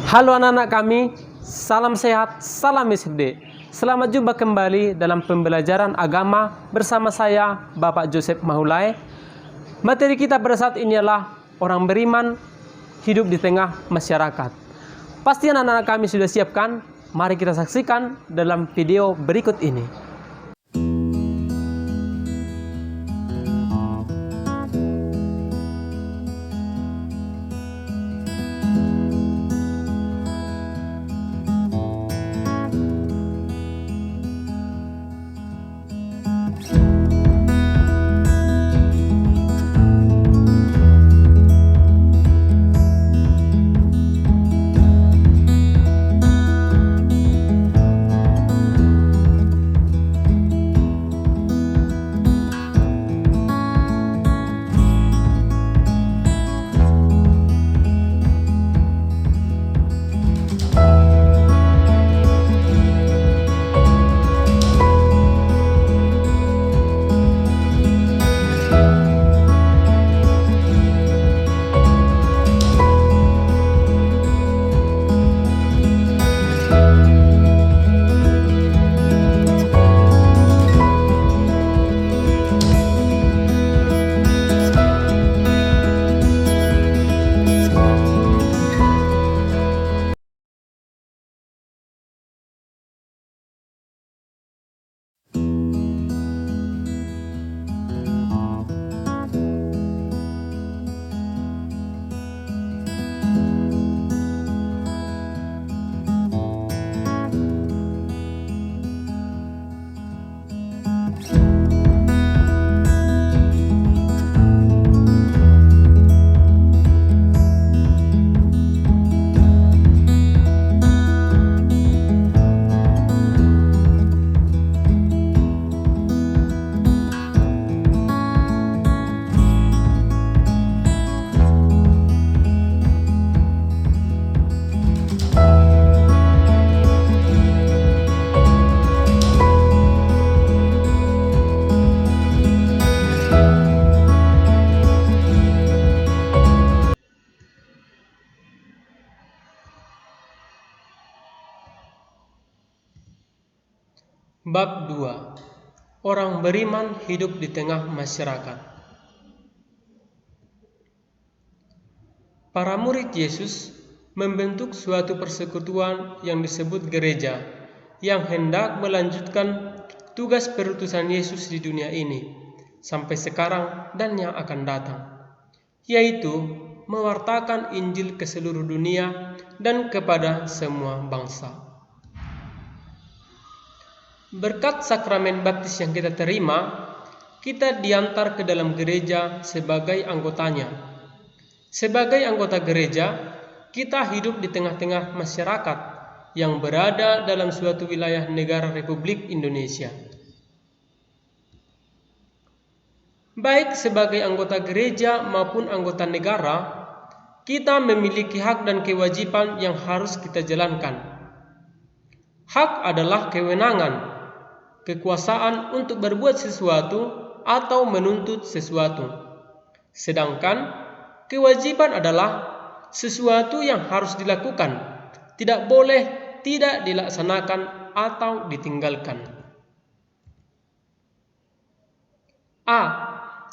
Halo anak-anak kami, salam sehat, salam SD. Selamat jumpa kembali dalam pembelajaran agama bersama saya, Bapak Joseph Mahulai. Materi kita pada saat ini adalah orang beriman hidup di tengah masyarakat. Pasti anak-anak kami sudah siapkan? Mari kita saksikan dalam video berikut ini. Bab 2. Orang beriman hidup di tengah masyarakat. Para murid Yesus membentuk suatu persekutuan yang disebut gereja, yang hendak melanjutkan tugas perutusan Yesus di dunia ini sampai sekarang dan yang akan datang, yaitu mewartakan Injil ke seluruh dunia dan kepada semua bangsa. Berkat sakramen baptis yang kita terima, kita diantar ke dalam gereja sebagai anggotanya. Sebagai anggota gereja, kita hidup di tengah-tengah masyarakat yang berada dalam suatu wilayah negara Republik Indonesia. Baik sebagai anggota gereja maupun anggota negara, kita memiliki hak dan kewajiban yang harus kita jalankan. Hak adalah kewenangan, kekuasaan untuk berbuat sesuatu atau menuntut sesuatu. Sedangkan kewajiban adalah sesuatu yang harus dilakukan, tidak boleh tidak dilaksanakan atau ditinggalkan. A.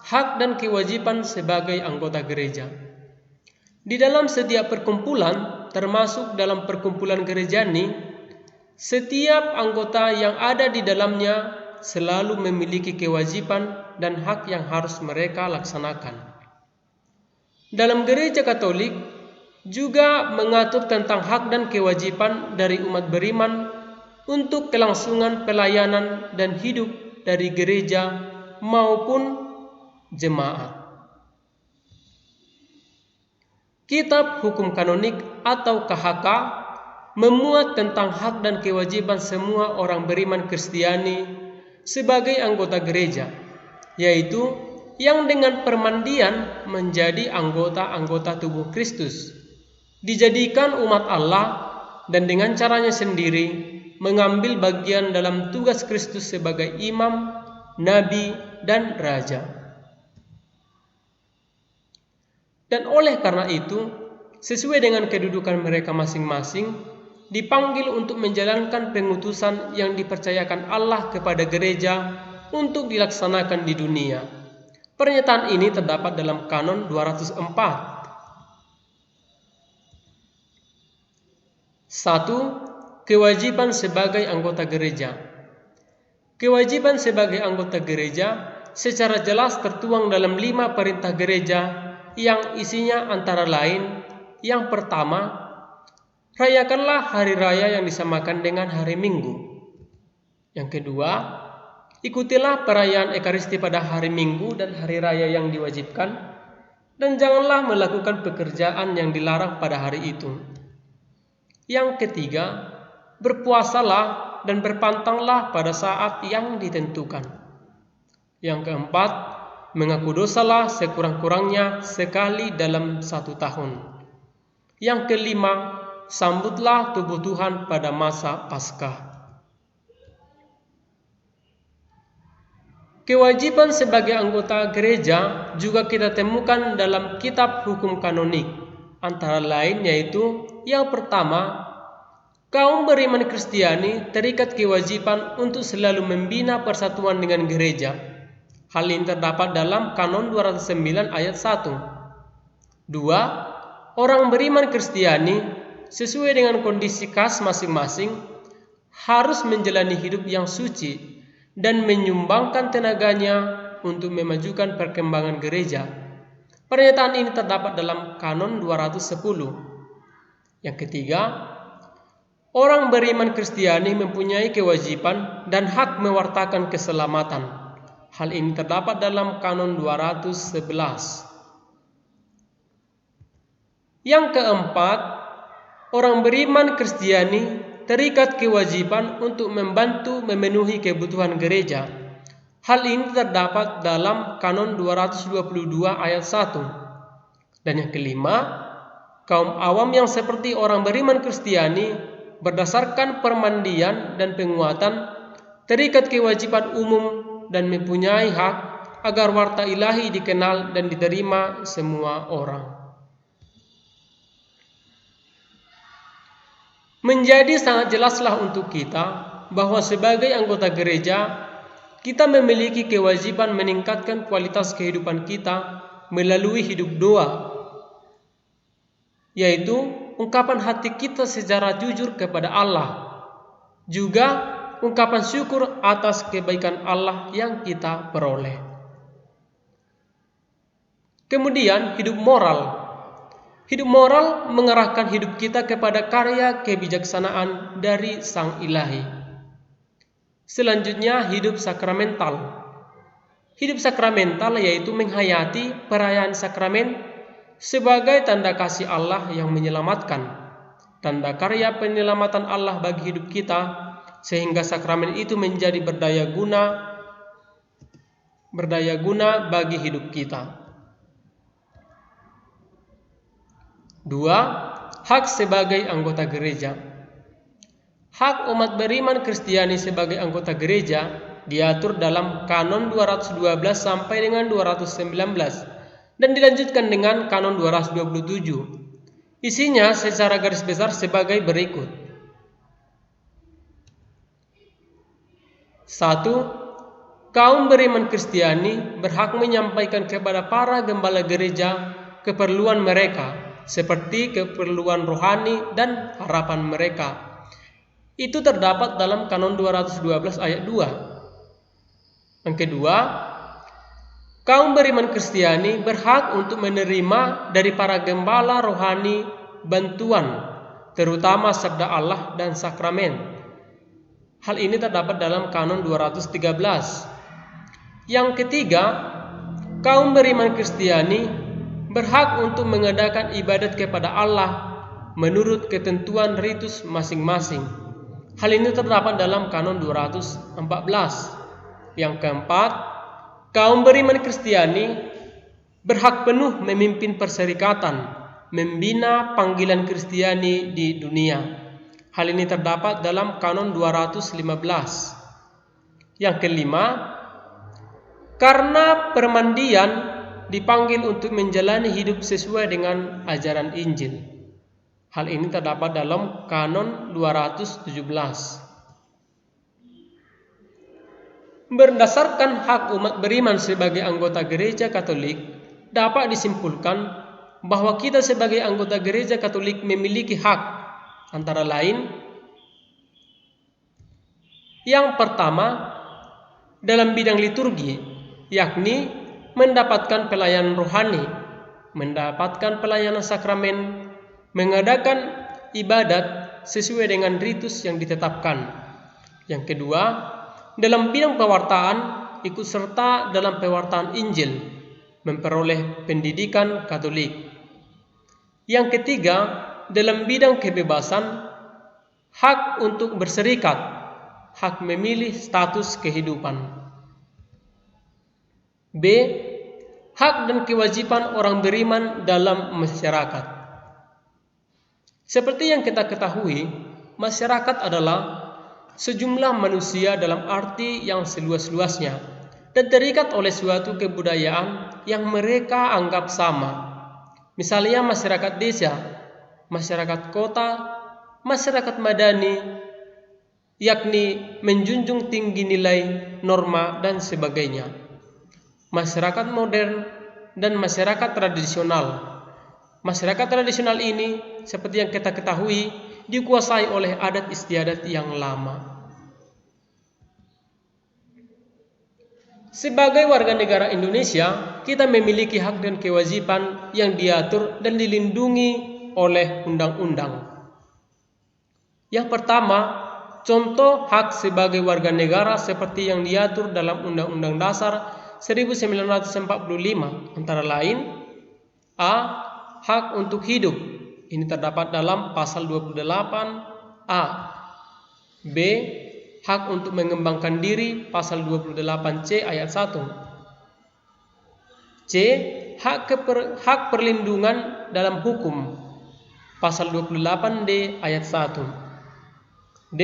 Hak dan kewajiban sebagai anggota gereja. Di dalam setiap perkumpulan, termasuk dalam perkumpulan gerejani, setiap anggota yang ada di dalamnya selalu memiliki kewajiban dan hak yang harus mereka laksanakan. Dalam gereja Katolik juga mengatur tentang hak dan kewajiban dari umat beriman untuk kelangsungan pelayanan dan hidup dari gereja maupun jemaat. Kitab Hukum Kanonik atau KHK memuat tentang hak dan kewajiban semua orang beriman Kristiani sebagai anggota gereja, yaitu yang dengan permandian menjadi anggota-anggota tubuh Kristus, dijadikan umat Allah dan dengan caranya sendiri mengambil bagian dalam tugas Kristus sebagai imam, nabi, dan raja. Dan oleh karena itu, sesuai dengan kedudukan mereka masing-masing, dipanggil untuk menjalankan pengutusan yang dipercayakan Allah kepada gereja untuk dilaksanakan di dunia. Pernyataan ini terdapat dalam Kanon 204. 1. Kewajiban sebagai anggota gereja. Kewajiban sebagai anggota gereja secara jelas tertuang dalam 5 perintah gereja yang isinya antara lain: yang pertama, rayakanlah hari raya yang disamakan dengan hari Minggu. Yang kedua, ikutilah perayaan Ekaristi pada hari Minggu dan hari raya yang diwajibkan, dan janganlah melakukan pekerjaan yang dilarang pada hari itu. Yang ketiga, berpuasalah dan berpantanglah pada saat yang ditentukan. Yang keempat, mengaku dosalah sekurang-kurangnya sekali dalam 1 tahun. Yang kelima, sambutlah tubuh Tuhan pada masa Paskah. Kewajiban sebagai anggota gereja juga kita temukan dalam kitab hukum kanonik, antara lain yaitu: yang pertama, kaum beriman Kristiani terikat kewajiban untuk selalu membina persatuan dengan gereja. Hal ini terdapat dalam Kanon 209 ayat 1. 2. Orang beriman Kristiani sesuai dengan kondisi khas masing-masing harus menjalani hidup yang suci dan menyumbangkan tenaganya untuk memajukan perkembangan gereja. Pernyataan ini terdapat dalam Kanon 210. Yang ketiga, orang beriman Kristiani mempunyai kewajiban dan hak mewartakan keselamatan. Hal ini terdapat dalam Kanon 211. Yang keempat, orang beriman Kristiani terikat kewajiban untuk membantu memenuhi kebutuhan gereja. Hal ini terdapat dalam Kanon 222 ayat 1. Dan yang kelima, kaum awam yang seperti orang beriman Kristiani berdasarkan permandian dan penguatan terikat kewajiban umum dan mempunyai hak agar warta ilahi dikenal dan diterima semua orang. Menjadi sangat jelaslah untuk kita bahwa sebagai anggota gereja kita memiliki kewajiban meningkatkan kualitas kehidupan kita melalui hidup doa, yaitu ungkapan hati kita secara jujur kepada Allah, juga ungkapan syukur atas kebaikan Allah yang kita peroleh. Kemudian hidup moral. Hidup moral mengarahkan hidup kita kepada karya kebijaksanaan dari Sang Ilahi. Selanjutnya, hidup sakramental. Hidup sakramental yaitu menghayati perayaan sakramen sebagai tanda kasih Allah yang menyelamatkan, tanda karya penyelamatan Allah bagi hidup kita, sehingga sakramen itu menjadi berdaya guna bagi hidup kita. 2. Hak sebagai anggota gereja. Hak umat beriman Kristiani sebagai anggota gereja diatur dalam Kanon 212 sampai dengan 219 dan dilanjutkan dengan Kanon 227. Isinya secara garis besar sebagai berikut. 1. Kaum beriman Kristiani berhak menyampaikan kepada para gembala gereja keperluan mereka, seperti keperluan rohani dan harapan mereka. Itu terdapat dalam Kanon 212 ayat 2. Yang kedua, kaum beriman Kristiani berhak untuk menerima dari para gembala rohani bantuan, terutama sabda Allah dan sakramen. Hal ini terdapat dalam Kanon 213. Yang ketiga, kaum beriman Kristiani berhak untuk mengadakan ibadat kepada Allah menurut ketentuan ritus masing-masing. Hal ini terdapat dalam Kanon 214. Yang keempat, kaum beriman Kristiani berhak penuh memimpin perserikatan, membina panggilan Kristiani di dunia. Hal ini terdapat dalam Kanon 215. Yang kelima, karena permandian dipanggil untuk menjalani hidup sesuai dengan ajaran Injil. Hal ini terdapat dalam Kanon 217. Berdasarkan hak umat beriman sebagai anggota gereja Katolik, dapat disimpulkan bahwa kita sebagai anggota gereja Katolik memiliki hak, antara lain: yang pertama, dalam bidang liturgi, yakni mendapatkan pelayanan rohani, mendapatkan pelayanan sakramen, mengadakan ibadat sesuai dengan ritus yang ditetapkan. Yang kedua, dalam bidang pewartaan, ikut serta dalam pewartaan Injil, memperoleh pendidikan Katolik. Yang ketiga, dalam bidang kebebasan, hak untuk berserikat, hak memilih status kehidupan. B. Hak dan kewajiban orang beriman dalam masyarakat. Seperti yang kita ketahui, masyarakat adalah sejumlah manusia dalam arti yang seluas-luasnya dan terikat oleh suatu kebudayaan yang mereka anggap sama. Misalnya masyarakat desa, masyarakat kota, masyarakat madani, yakni menjunjung tinggi nilai, norma, dan sebagainya. Masyarakat modern dan masyarakat tradisional. Masyarakat tradisional ini, seperti yang kita ketahui, dikuasai oleh adat istiadat yang lama. Sebagai warga negara Indonesia, kita memiliki hak dan kewajiban yang diatur dan dilindungi oleh undang-undang. Yang pertama, contoh hak sebagai warga negara seperti yang diatur dalam Undang-Undang Dasar 1945, antara lain: A. Hak untuk hidup. Ini terdapat dalam pasal 28A. B. Hak untuk mengembangkan diri, pasal 28C ayat 1. C. Hak perlindungan dalam hukum, pasal 28D ayat 1. D.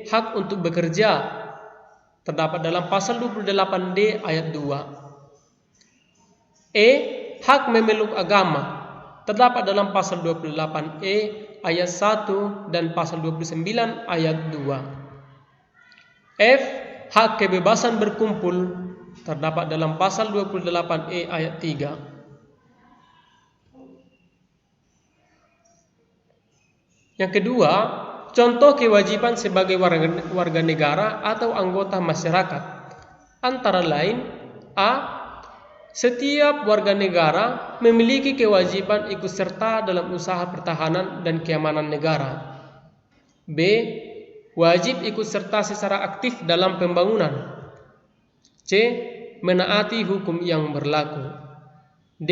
Hak untuk bekerja, terdapat dalam pasal 28D ayat 2. E. Hak memeluk agama, terdapat dalam pasal 28E ayat 1 dan pasal 29 ayat 2. F. Hak kebebasan berkumpul, terdapat dalam pasal 28E ayat 3. Yang kedua, contoh kewajiban sebagai warga negara atau anggota masyarakat, antara lain: A. Setiap warga negara memiliki kewajiban ikut serta dalam usaha pertahanan dan keamanan negara. B. Wajib ikut serta secara aktif dalam pembangunan. C. Menaati hukum yang berlaku. D.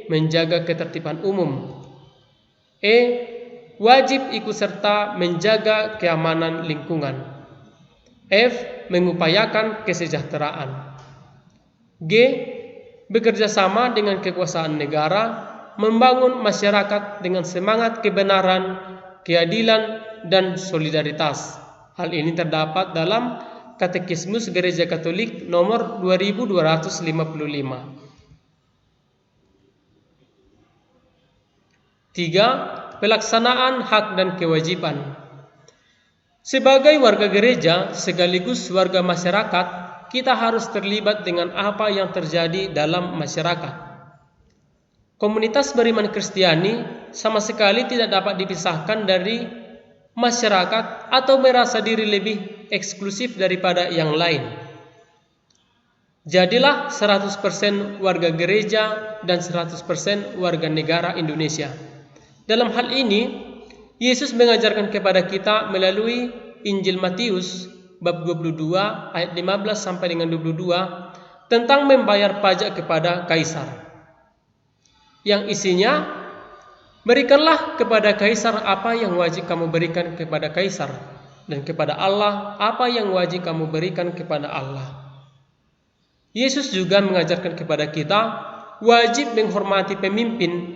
Menjaga ketertiban umum. E. Wajib ikut serta menjaga keamanan lingkungan. F. Mengupayakan kesejahteraan. G. Bekerja sama dengan kekuasaan negara, membangun masyarakat dengan semangat kebenaran, keadilan, dan solidaritas. Hal ini terdapat dalam Katekismus Gereja Katolik nomor 2255. 3. Pelaksanaan hak dan kewajiban. Sebagai warga gereja sekaligus warga masyarakat, kita harus terlibat dengan apa yang terjadi dalam masyarakat. Komunitas beriman Kristiani sama sekali tidak dapat dipisahkan dari masyarakat atau merasa diri lebih eksklusif daripada yang lain. Jadilah 100% warga gereja dan 100% warga negara Indonesia. Dalam hal ini, Yesus mengajarkan kepada kita melalui Injil Matius bab 22 ayat 15 sampai dengan 22 tentang membayar pajak kepada kaisar, yang isinya: berikanlah kepada kaisar apa yang wajib kamu berikan kepada kaisar, dan kepada Allah apa yang wajib kamu berikan kepada Allah. Yesus juga mengajarkan kepada kita wajib menghormati pemimpin,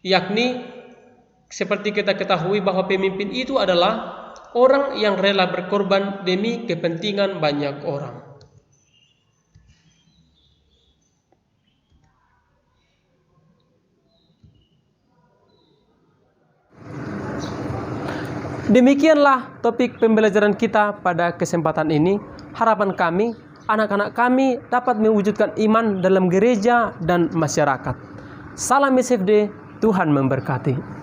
yakni seperti kita ketahui bahwa pemimpin itu adalah orang yang rela berkorban demi kepentingan banyak orang. Demikianlah topik pembelajaran kita pada kesempatan ini. Harapan kami, anak-anak kami dapat mewujudkan iman dalam gereja dan masyarakat. Salam SFD, Tuhan memberkati.